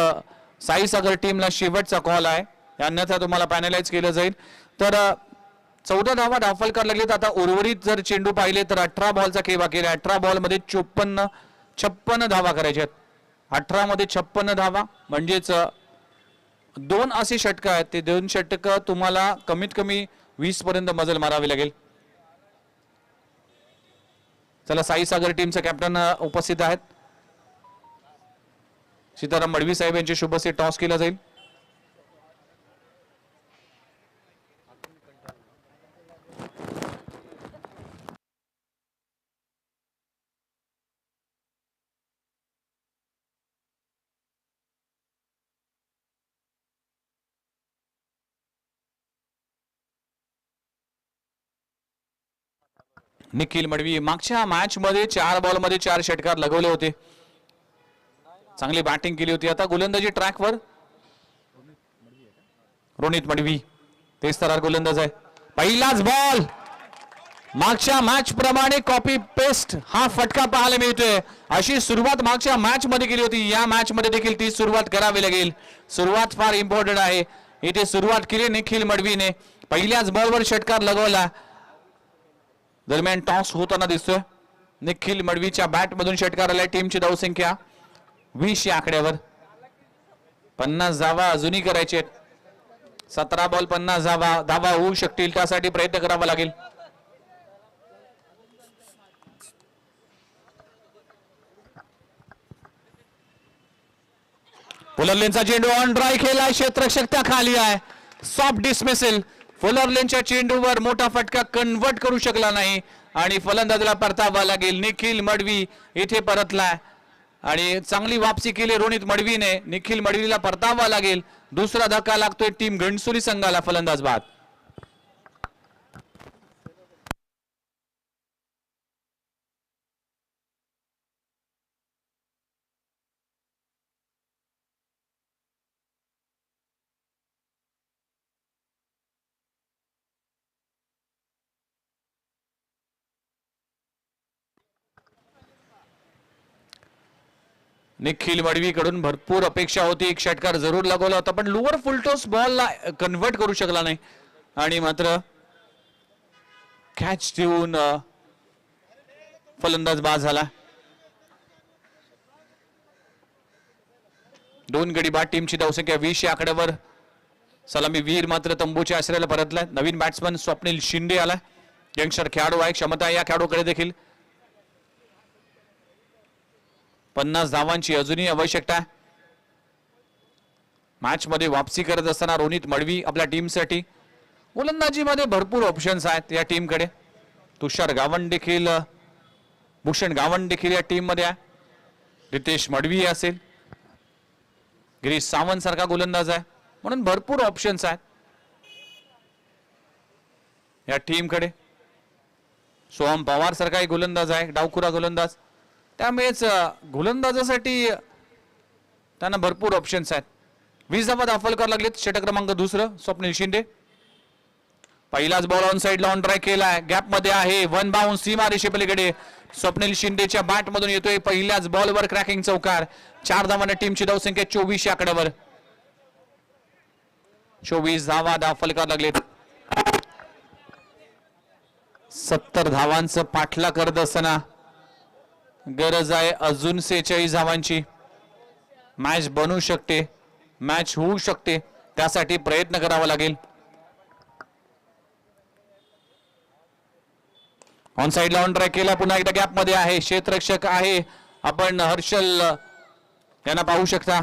साईसागर टीमला शेवटचा कॉल आहे. अन्यथा तुम्हाला पॅनलाइज केलं जाईल. तर 14 धावा दाफलकर लागलीत. आता उर्वरित जर चेंडू पाहिले तर 18 बॉलचा खेळ बाकी आहे. 18 बॉल मध्ये 56 धावा करायच्या आहेत. 18 मध्ये 56 धावा म्हणजेच 2 असे षटक आहेत. ते 2 षटक तुम्हाला कमीत कमी 20 पर्यंत मजल मारावी लागेल. चला साईसागर टीमचे कॅप्टन उपस्थित आहेत. सीताराम मडवी साहेब यांचे शुभ से टॉस केला जाईल. निखिल मडवी मागच्या मॅच मध्ये 4 बॉल मध्ये 4 षटकार लगवले होते. चांगली बॅटिंग केली होती. आता गोलंदाजी ट्रॅकवर रोनित मडवी तेच तर गोलंदाज आहे. पहिलाच बॉल मागच्या मॅच प्रमाणे कॉपी पेस्ट हा फटका पाहायला मिळतोय. अशी सुरुवात मागच्या मॅच मध्ये केली होती. या मॅच मध्ये देखील ती सुरुवात करावी लागेल. सुरुवात फार इम्पॉर्टंट आहे. इथे सुरुवात केली निखिल मडवीने. पहिल्याच बॉलवर षटकार लगवला. दरम्यान टॉस होताना दिसतोय. निखिल मडवीच्या बॅट मधून षटकार आलाय. टीमची धावसंख्या 20 या आकड्यावर. 50 धावा अजूनही करायचे. 17 बॉल 50 धावा होऊ शकतील. त्यासाठी प्रयत्न करावा लागेल. पुलरलेनचा चेंडू ऑन ड्राय खेळला. क्षेत्ररक्षक त्या खाली आहे. Soft dismissal. फुलरलेनच्या चेंडूवर मोठा फटका कन्वर्ट करू शकला नाही आणि फलंदाजाला परतावा लागेल. निखिल मडवी इथे परतलाय आणि चांगली वापसी केली रोनित मडवीने. निखिल मडवीला परतावा लागेल. दुसरा धक्का लागतोय टीम घणसोली संघाला. फलंदाज बाद. निखिल मडवीकडून भरपूर अपेक्षा होती. एक षटकार जरूर लागवला होता पण लोअर फुलटॉस बॉलला कन्वर्ट करू शकला नाही आणि मात्र कॅच देऊन फलंदाज बाद झाला. 2 गडी बाद. टीमची धावसंख्या 20 या आकड्यावर. सलामी वीर मात्र तंबूच्या आश्रयाला परतलाय. नवीन बॅट्समन स्वप्नील शिंदे आला. यंगस्टर खेळाडू आहे. क्षमता या खेळाडूकडे देखील. 50 धावांची अजूनही आवश्यकता. मॅच मध्ये वापसी करत असताना रोनित मडवी आपल्या टीमसाठी. गोलंदाजीमध्ये भरपूर ऑप्शन्स आहेत या टीमकडे. तुषार गावंड देखील, भूषण गावंड देखील या टीम मध्ये आहे. रितेश मडवी असेल, गिरीश सावंत सारखा गोलंदाज आहे. म्हणून भरपूर ऑप्शन्स आहेत या टीमकडे. सोहम पवार सारखा एक गोलंदाज आहे, डावखुरा गोलंदाज. त्यामुळेच गोलंदाजासाठी त्यांना भरपूर ऑप्शन्स आहेत. 20 धावा दाखल करावं लागलेत. षटक क्रमांक 2 स्वप्नील शिंदे. पहिलाच ball on side on try केलाय. गॅप मध्ये आहे. 1 बाउन्स सीमा रेषे पलीकडे. स्वप्नील शिंदेच्या बॅट मधून येतोय पहिल्याच बॉलवर क्रॅकिंग चौकार. 4 धावांना टीमची धावसंख्या 24 या आकड्यावर. 24 धावा दाखल करावं लागलेत. 70 धावांचं पाठला करत असताना गरज आहे अजून 46 धावांची. मॅच बनू शकते, मॅच होऊ शकते, त्यासाठी प्रयत्न करावा लागेल. ऑन साइड ऑन ट्रॅक केला. पुन्हा एकदा गॅप मध्ये आहे. क्षेत्ररक्षक आहे. आपण हर्षल यांना पाहू शकता.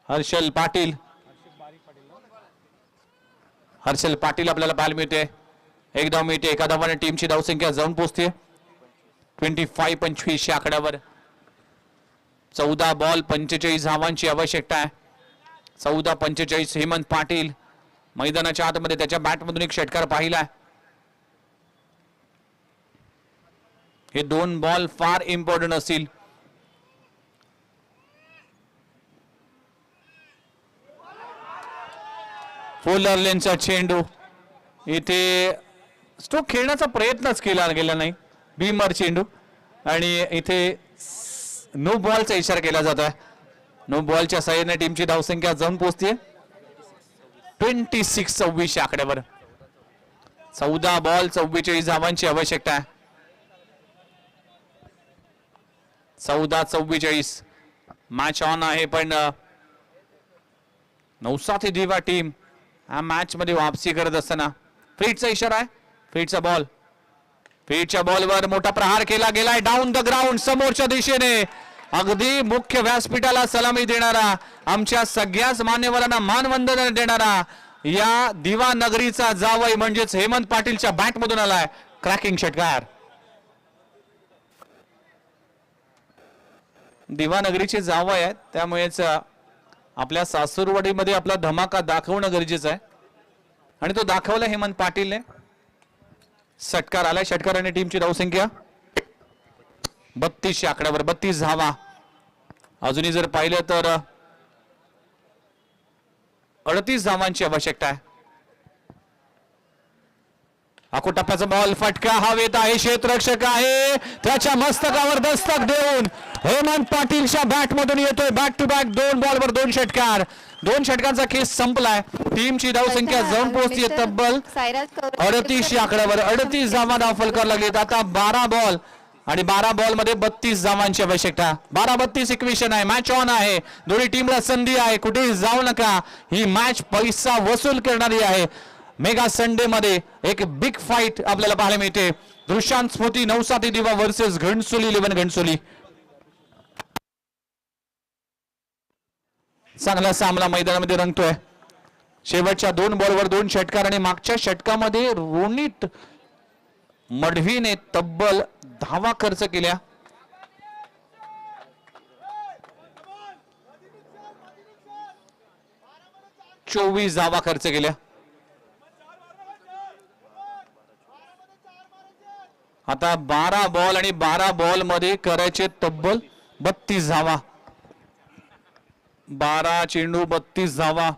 हर्षल पाटील आपल्याला पाहायला मिळते. एक धाव मिळते. एका धावाने टीमची धावसंख्या जाऊन पोहोचते 25 या आकड्यावर. 14 बॉल 45 धावांची आवश्यकता आहे. 14-45. हेमंत पाटील मैदानाच्या आतमध्ये त्याच्या बॅटमधून एक षटकार पाहिला. हे 2 बॉल फार इम्पॉर्टंट असतील. फुलरलेनचा चेंडू इथे स्ट्रोक खेळण्याचा प्रयत्नच केला गेला नाही. बीमर चेंडू आणि इथे नो बॉलचा इशारा केला जात आहे. नो बॉलच्या साह्याने टीमची धावसंख्या जाऊन पोहोचते 26 या आकड्यावर. 14 बॉल 44 धावांची आवश्यकता आहे. 14-44. मॅच ऑन आहे पण नवसाथी दिवा टीम हा मॅच मध्ये वापसी करत असताना फ्रीटचा इशारा आहे. फ्रीटचा बॉल. फ्रीटच्या बॉलवर मोठा प्रहार केला गेलाय. Down the ground. समोरच्या दिशेने अगदी मुख्य व्यासपीठाला सलामी देणारा, आमच्या सगळ्याच मान्यवरांना मानवंदन देणारा या दिवा नगरीचा जावई म्हणजेच हेमंत पाटीलच्या बॅट मधून आलाय क्रॅकिंग षटकार. दिवा नगरीचे जावई आहेत त्यामुळेच आपल्या सासूरवाडीमध्ये आपला धमाका दाखवणं गरजेचं आहे आणि तो दाखवला हेमंत पाटीलने. षटकार आलाय. षटकाराने टीमची धावसंख्या 32 या आकड्यावर. 32 धावा. अजूनही जर पाहिलं तर 38 धावांची आवश्यकता आहे. टप्प्याचा बॉल फटका हवेत आहे. क्षेत्ररक्षक आहे. त्याच्या मस्तकावर दस्तक देऊन हेमंत पाटीलच्या बॅट मधून येतोय बॅक टू बॅक 2 बॉलवर 2 षटकार. 2 षटकांचा खेळ संपलाय. टीमची धावसंख्या जाऊन पोहोचली तब्बल 38 या आकड्यावर. 38 धावा दाखल करायला लागलेत. आता 12 बॉल आणि 12 बॉल मध्ये 32 धावांची आवश्यकता. 12-32 इक्वेशन आहे. मॅच ऑन आहे. दोन्ही टीमला संधी आहे. कुठेही जाऊ नका. ही मॅच पैसा वसूल करणारी आहे. मेगा संडे मध्ये एक बिग फाईट आपल्याला पाहायला मिळते. दृश्यांत स्मृती नवसाथी दिवा वर्सेस घणसोली 11 घणसोली. चांगला सामना मैदानामध्ये रंगतोय. शेवटच्या 2 बॉलवर 2 षटकार आणि मागच्या षटकामध्ये रोनित मढवीने तब्बल धावा खर्च केल्या. चोवीस धावा खर्च केल्या. आता 12 बॉल आणि 12 बॉल मध्ये करायचे तब्बल 32 धावा. 12 चेंडू 32 धावा.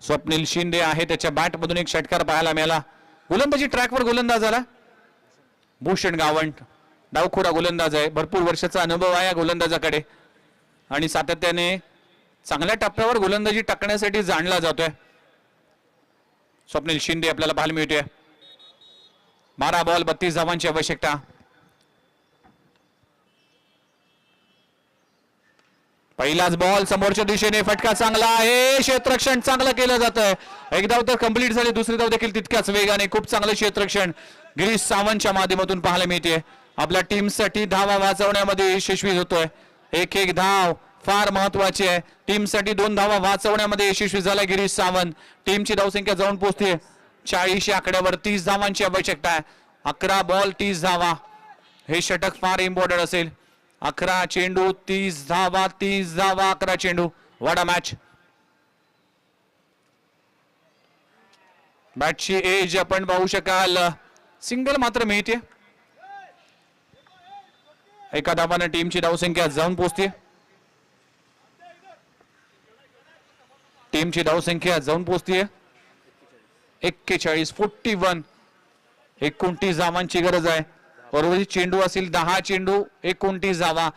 स्वप्नील शिंदे आहे, त्याच्या बॅट मधून एक षटकार पाहायला मिळाला. गोलंदाजी ट्रॅकवर गोलंदाज आला. भूषण गावंट डावखोरा गोलंदाज आहे, भरपूर वर्षाचा अनुभव आहे या गोलंदाजाकडे आणि सातत्याने चांगल्या टप्प्यावर गोलंदाजी टाकण्यासाठी जाणला जातोय. स्वप्नील शिंदे आपल्याला पाहायला मिळतोय. 12 बॉल 32 धावांची आवश्यकता. पहिलाच बॉल समोरच्या दिशेने, फटका चांगला आहे, क्षेत्ररक्षण चांगलं केलं जात आहे. एक धाव तर कंप्लीट झाली, दुसरी धाव देखील तितक्याच वेगाने. खूप चांगलं क्षेत्ररक्षण गिरीश सावंतच्या माध्यमातून पाहायला मिळते. आपल्या टीमसाठी धावा वाचवण्यामध्ये यशस्वी होतोय. एक धाव फार महत्वाची आहे. टीमसाठी 2 धावा वाचवण्यामध्ये यशस्वी झाला गिरीश सावंत. टीमची धावसंख्या जाऊन पोहोचते 40 आकड्यावर. 30 धावांची आवश्यकता आहे. 11 बॉल 30 धावा. हे षटक फार इम्पॉर्टंट असेल. 11 चेंडू 30 धावा. 30 धावा 11 चेंडू. वडा मॅच. बॅटची एज आपण पाहू शकाल, सिंगल मात्र मिळते. एका धावाने टीमची धावसंख्या जाऊन पोहोचते. टीमची धावसंख्या जाऊन पोहोचते 41. 41. 29 धावांची गरज आहे. उर्वरित चेंडू असेल 10 चेंडू 29 धावा.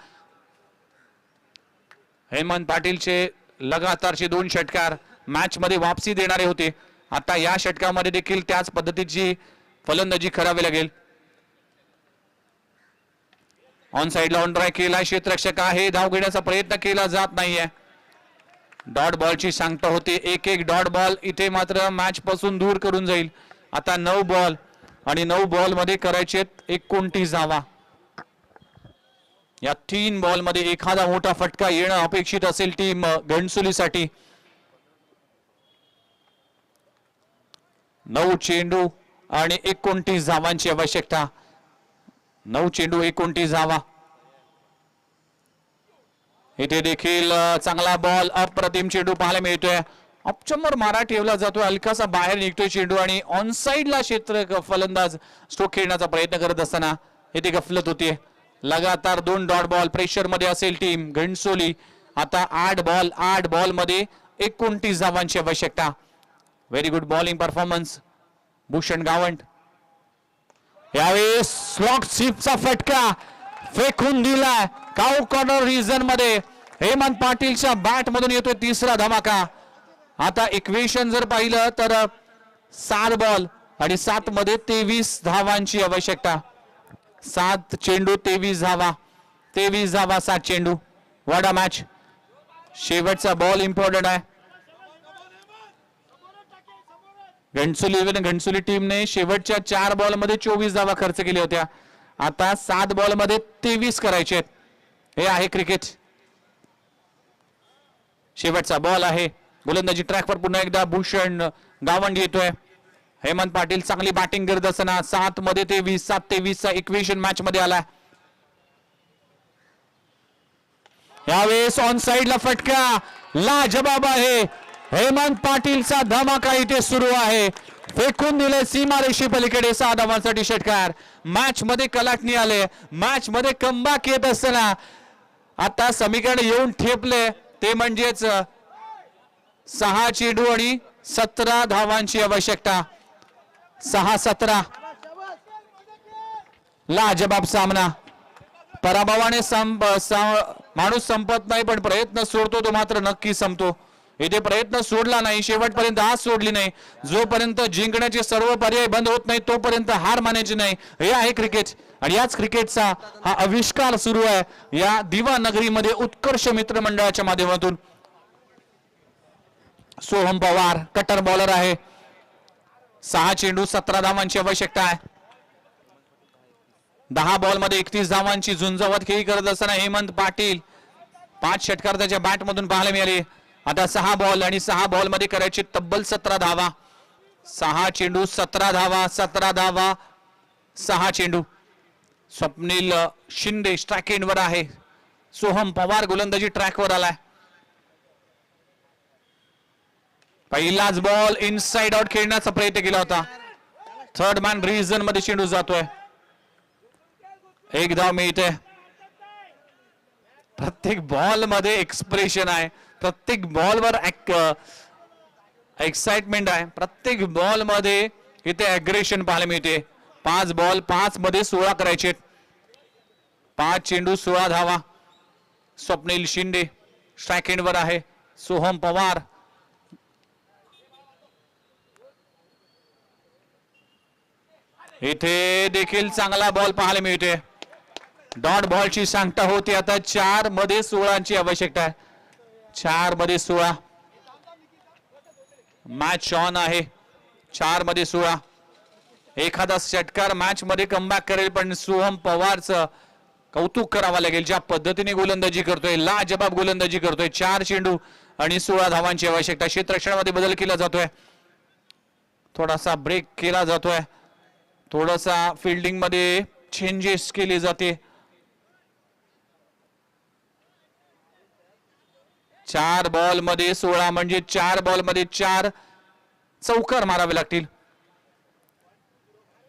हेमंत पाटीलचे लगातारचे 2 षटकार मॅच मध्ये वापसी देणारे होते. आता या षटकामध्ये देखील त्याच पद्धतीची फलंदाजी करावी लागेल. ऑन साइडला ऑन ड्राय केला, क्षेत्ररक्षक आहे, धाव घेण्याचा प्रयत्न केला जात नाहीये. डॉट बॉलची सांगता होते. एक डॉट बॉल इथे मात्र मॅच पासून दूर करून जाईल. आता 9 बॉल आणि 9 बॉल मध्ये करायचे 29 धावा. या 3 बॉल मध्ये एखादा मोठा फटका येणं अपेक्षित असेल टीम घणसोलीसाठी. 9 चेंडू आणि 29 धावांची आवश्यकता. 9 चेंडू 29 धावा. इथे देखील चांगला बॉल, अप्रतिम चेंडू पाहायला मिळतोय. ऑप्चमवर मारा ठेवला जातोय, हलकासा बाहेर निघतोय चेंडू आणि ऑन साइडला क्षेत्र फलंदाज स्ट्रोक खेळण्याचा प्रयत्न करत असताना इथे गफलत होतीये. लगातार 2 डॉट बॉल प्रेशर मध्ये असेल टीम घणसोली. आता 8 बॉल मध्ये 29 धावांची आवश्यकता. Very good bowling performance Bhushan Gavant. यावेळेस स्लॉट स्वीपचा फटका फेकून दिला काऊ कॉर्नर रिजन मध्ये. हेमंत पाटीलच्या बॅट मधून येतोय 3रा धमाका. आता इक्वेशन जर पाहिलं तर 7 बॉल आणि 7 मध्ये 23 धावांची आवश्यकता. 7 चेंडू 23 धावा. 23 धावा 7 चेंडू. वडा मॅच. शेवटचा बॉल इम्पॉर्टंट आहे. घणसोली टीमने शेवटच्या 4 बॉल मध्ये 24 धावा खर्च केल्या होत्या. आता 7 बॉल मध्ये 23 करायचे. हे आहे क्रिकेट. शेवटचा बॉल आहे. गोलंदाजी ट्रॅकवर पुन्हा एकदा भूषण गावंड येतोय. हेमंत पाटील चांगली बॅटिंग करत असताना 7 मध्ये 23. 7-23 चा इक्वेशन मॅच मध्ये आला. यावेळेस ऑन साइडला फटका लाजबाब आहे. हेमंत पाटीलचा धमाका इथे सुरू आहे. फेकून दिले सीमारेषे पलीकडे. 6 धावांसाठी षटकार. मॅच मध्ये कलाटणी आले. मॅच मध्ये कमबॅक येत असताना आता समीकरण येऊन ठेपले ते म्हणजेच 6 चेंडू आणि 17 धावांची आवश्यकता. 6-17. लाजबाब सामना. पराभवाने माणूस संपत नाही, पण प्रयत्न सोडतो तो मात्र नक्की संपतो. इथे प्रयत्न सोडला नाही, शेवटपर्यंत हात सोडली नाही. जोपर्यंत जिंकण्याचे सर्व पर्याय बंद होत नाही तोपर्यंत हार मानायची नाही. हे आहे क्रिकेट आणि याच क्रिकेटचा हा आविष्कार सुरू आहे या दिवा नगरीमध्ये उत्कर्ष मित्र मंडळाच्या माध्यमातून. सोहम पवार कटर बॉलर आहे. 6 चेंडू 17 धावांची आवश्यकता आहे. 10 बॉल मध्ये 31 धावांची झुंजावत खेळी करत असताना हेमंत पाटील 5 षटकार त्याच्या बॅट मधून पाहायला मिळाले. आता 6 बॉल आणि 6 बॉल मध्ये करायचे तब्बल 17 धावा. 6 चेंडू 17 धावा, 17 धावा 6 चेंडू. स्वप्नील शिंदे स्ट्राइक एंडवर आहे. सोहम पवार गोलंदाजी ट्रॅकवर आलाय. पहिलाच बॉल इनसाइड आउट खेळण्याचा प्रयत्न केला होता. थर्ड मॅन रिझन मध्ये चेंडू जातोय. एक धाव मिळते. प्रत्येक बॉल मध्ये एक्सप्रेशन आहे, प्रत्येक बॉलवर एक्साइटमेंट आहे, प्रत्येक बॉल मध्ये इथे अग्रेशन पाहायला मिळते. 5 बॉल 5 मध्ये 16 करायचे. 5 चेंडू 16 धावा. स्वप्नील शिंदे स्ट्राइक एंडवर आहे. सोहम पवार इथे देखील चांगला बॉल पाहायला मिळते. डॉट बॉलची सांगता होती. आता 4 मध्ये 16ची आवश्यकता आहे. 4 मध्ये 16 मॅच ऑन आहे. 4 मध्ये 16 एखादा षटकार मॅच मध्ये कमबॅक करेल, पण सोहम पवारचं कौतुक करावं लागेल. ज्या पद्धतीने गोलंदाजी करतोय, लाजबाब गोलंदाजी करतोय. 4 चेंडू आणि 16 धावांची आवश्यकता. क्षेत्ररक्षणामध्ये बदल केला जातोय, थोडासा ब्रेक केला जातोय, थोडासा फिल्डिंग मध्ये चेंजेस केले जाते. 4 बॉल मध्ये 16 म्हणजे 4 बॉल मध्ये 4 चौकार मारावे लागतील.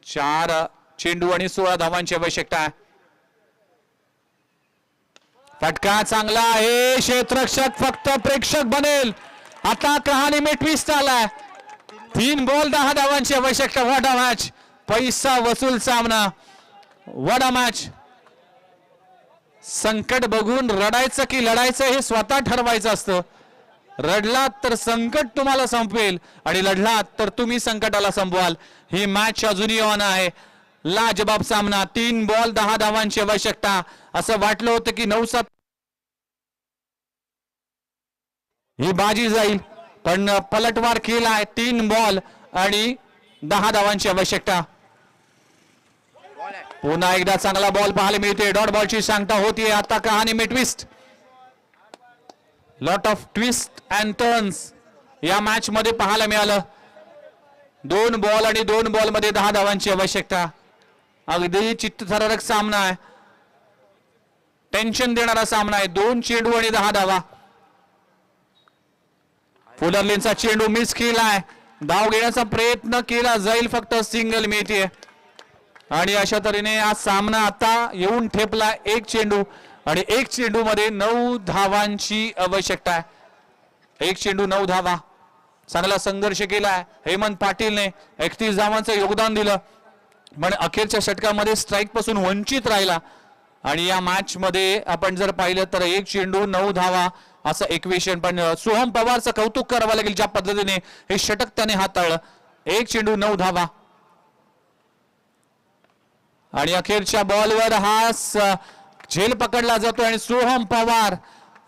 4 चेंडू आणि 16 धावांची आवश्यकता आहे. फटका चांगला आहे. क्षेत्ररक्षक फक्त प्रेक्षक बनेल. आता कहाणी में ट्विस्ट आलाय. 3 बॉल 10 धावांची आवश्यकता. What a match. पैसा वसूल सामना. What a match. संकट बघून रडायचं की लढायचं हे स्वतः ठरवायचं असतं. रडलात तर संकट तुम्हाला संपवेल आणि लढलात तर तुम्ही संकटाला संपवाल. ही मॅच अजूनही ऑन आहे. लाजबाब सामना. 3 बॉल 10 धावांची आवश्यकता. असं वाटलं होतं की 9-7 ही बाजी जाईल, पण पलटवार केलाय. 3 बॉल आणि 10 धावांची आवश्यकता. पुन्हा एकदा चांगला बॉल पाहायला मिळते. डॉट बॉलची सांगता होतीये. आता कहाणी में twist. Lot of twist and turns या मॅच मध्ये पाहायला मिळालं. 2 बॉल आणि 2 बॉल मध्ये 10 धावांची आवश्यकता. अगदी चित्तथरारक सामना आहे. टेन्शन देणारा सामना आहे. 2 चेंडू आणि 10 धावा. फुलरलेनचा चेंडू मिस केलाय. धाव घेण्याचा प्रयत्न केला जाईल, फक्त सिंगल मिळते. आणि अशा तऱ्हेने हा सामना आता येऊन ठेपला. 1 चेंडू आणि 1 चेंडू मध्ये 9 धावांची आवश्यकता आहे. 1 चेंडू 9 धावा. चांगला संघर्ष केलाय हेमंत पाटीलने. 31 धावांचं योगदान दिलं, पण अखेरच्या षटकामध्ये स्ट्राइक पासून वंचित राहिला. आणि या मॅच मध्ये आपण जर पाहिलं तर 1 चेंडू 9 धावा असं इक्वेशन. पण सोहम पवारचं कौतुक करावं लागेल, ज्या पद्धतीने हे षटक त्याने हाताळलं. 1 चेंडू 9 धावा. आणि अखेरच्या बॉलवर हा झेल पकडला जातो आणि सोहम पवार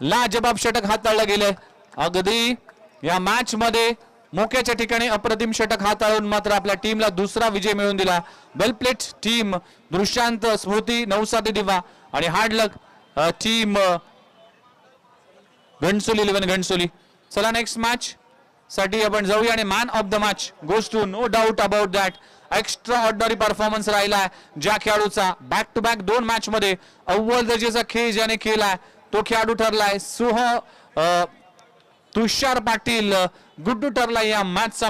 लाजबाब षटक हाताळलं गेलं. अगदी या मॅच मध्ये मोक्याच्या ठिकाणी अप्रतिम षटक हाताळून मात्र आपल्या टीमला दुसरा विजय मिळवून दिला. Well played team. दृष्टांत स्मृती नवसाती दिवा आणि hard luck team Ghansoli 11 Ghansoli. चला नेक्स्ट मॅच साठी आपण जाऊया आणि man of the match goes to, no doubt about that, extraordinary performance राहिला ज्या खेळाडूचा. बॅक टू बॅक 2 मॅच मध्ये अव्वल दर्जाचा खेळ ज्याने केलाय तो खेळाडू ठरलाय तुषार पाटील. गुड्डू ठरला या मॅच